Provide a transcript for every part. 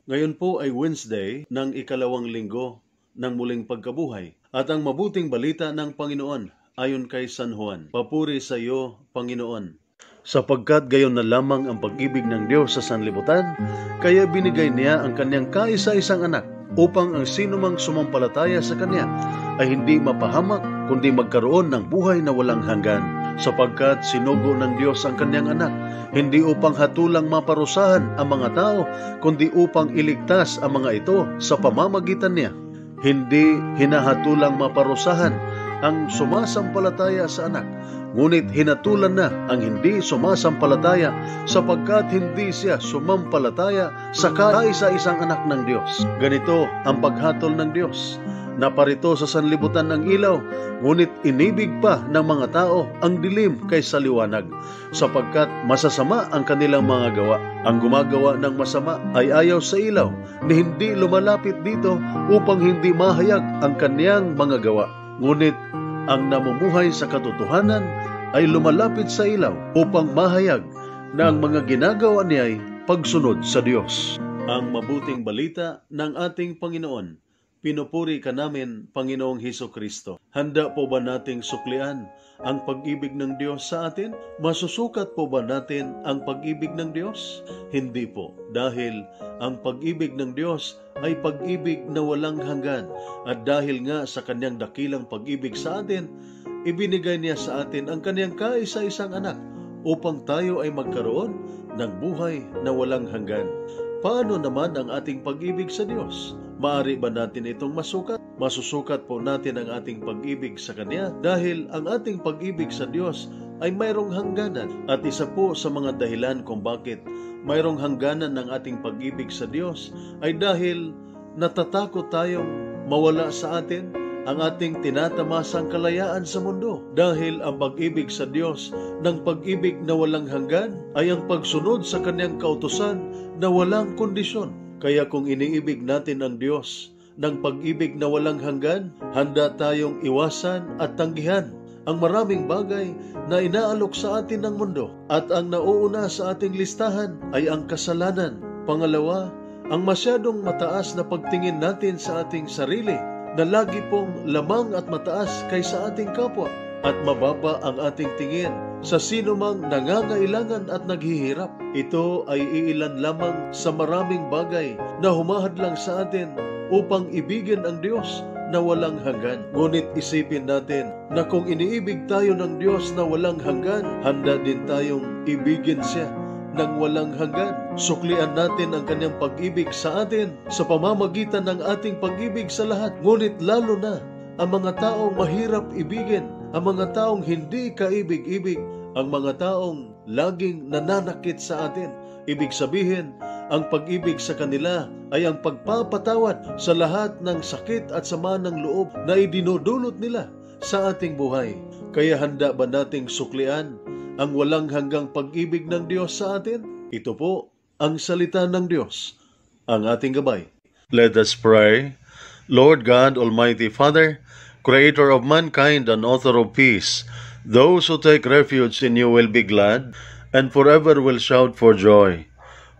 Ngayon po ay Wednesday ng ikalawang linggo ng muling pagkabuhay at ang mabuting balita ng Panginoon ayon kay San Juan. Papuri sa iyo, Panginoon. Sapagkat gayon na lamang ang pag-ibig ng Diyos sa sanlibutan, kaya binigay niya ang kanyang kaisa-isang anak upang ang sinumang sumampalataya sa kanya ay hindi mapahamak kundi magkaroon ng buhay na walang hanggan. Sapagkat sinugo ng Diyos ang kanyang anak, hindi upang hatulang maparusahan ang mga tao, kundi upang iligtas ang mga ito sa pamamagitan niya. Hindi hinahatulang maparusahan ang sumasampalataya sa anak, ngunit hinatulan na ang hindi sumasampalataya sapagkat hindi siya sumampalataya sa kaisa-isang anak ng Diyos. Ganito ang paghatol ng Diyos. Naparito sa sanlibutan ng ilaw, ngunit inibig pa ng mga tao ang dilim kaysa liwanag, sapagkat masasama ang kanilang mga gawa. Ang gumagawa ng masama ay ayaw sa ilaw, ni hindi lumalapit dito upang hindi mahayag ang kaniyang mga gawa. Ngunit ang namumuhay sa katotohanan ay lumalapit sa ilaw upang mahayag na ang mga ginagawa niya ay pagsunod sa Diyos. Ang mabuting balita ng ating Panginoon. Pinupuri ka namin, Panginoong Hesukristo. Handa po ba nating suklian ang pag-ibig ng Diyos sa atin? Masusukat po ba natin ang pag-ibig ng Diyos? Hindi po, dahil ang pag-ibig ng Diyos ay pag-ibig na walang hanggan. At dahil nga sa kanyang dakilang pag-ibig sa atin, ibinigay niya sa atin ang kanyang kaisa-isang anak upang tayo ay magkaroon ng buhay na walang hanggan. Paano naman ang ating pag-ibig sa Diyos? Maaari ba natin itong masukat? Masusukat po natin ang ating pag-ibig sa Kanya dahil ang ating pag-ibig sa Diyos ay mayroong hangganan. At isa po sa mga dahilan kung bakit mayroong hangganan ng ating pag-ibig sa Diyos ay dahil natatakot tayong mawala sa atin ang ating tinatamasang kalayaan sa mundo. Dahil ang pag-ibig sa Diyos ng pag-ibig na walang hanggan ay ang pagsunod sa Kanyang kautusan na walang kondisyon. Kaya kung iniibig natin ang Diyos ng pag-ibig na walang hanggan, handa tayong iwasan at tanggihan ang maraming bagay na inaalok sa atin ng mundo. At ang nauuna sa ating listahan ay ang kasalanan. Pangalawa, ang masyadong mataas na pagtingin natin sa ating sarili na lagi pong lamang at mataas kaysa ating kapwa, at mababa ang ating tingin sa sino mang nangangailangan at naghihirap. Ito ay iilan lamang sa maraming bagay na humahadlang sa atin upang ibigin ang Diyos na walang hanggan. Ngunit isipin natin na kung iniibig tayo ng Diyos na walang hanggan, handa din tayong ibigin siya ng walang hanggan. Suklian natin ang kanyang pag-ibig sa atin sa pamamagitan ng ating pag-ibig sa lahat. Ngunit lalo na ang mga taong mahirap ibigin, ang mga taong hindi kaibig-ibig, ang mga taong laging nananakit sa atin. Ibig sabihin, ang pag-ibig sa kanila ay ang pagpapatawad sa lahat ng sakit at sama ng loob na idinudulot nila sa ating buhay. Kaya handa ba nating suklian ang walang hanggang pag-ibig ng Diyos sa atin? Ito po ang salita ng Diyos, ang ating gabay. Let us pray. Lord God, Almighty Father, Creator of mankind and author of peace, those who take refuge in you will be glad and forever will shout for joy.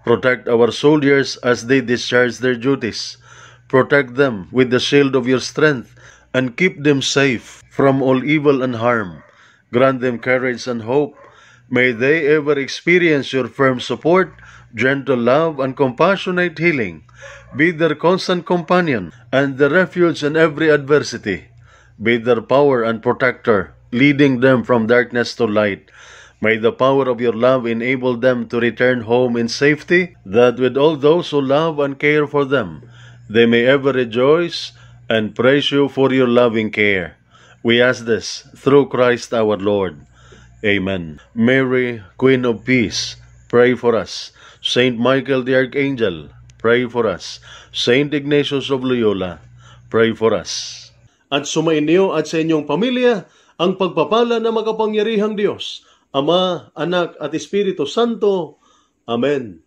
Protect our soldiers as they discharge their duties. Protect them with the shield of your strength and keep them safe from all evil and harm. Grant them courage and hope. May they ever experience your firm support, gentle love, and compassionate healing. Be their constant companion and the refuge in every adversity. Be their power and protector, leading them from darkness to light. May the power of your love enable them to return home in safety, that with all those who love and care for them, they may ever rejoice and praise you for your loving care. We ask this through Christ our Lord. Amen. Mary, Queen of Peace, pray for us. Saint Michael the Archangel, pray for us. Saint Ignatius of Loyola, pray for us. At sumainyo at sa inyong pamilya ang pagpapala ng makapangyarihang Diyos, Ama, Anak at Espiritu Santo. Amen.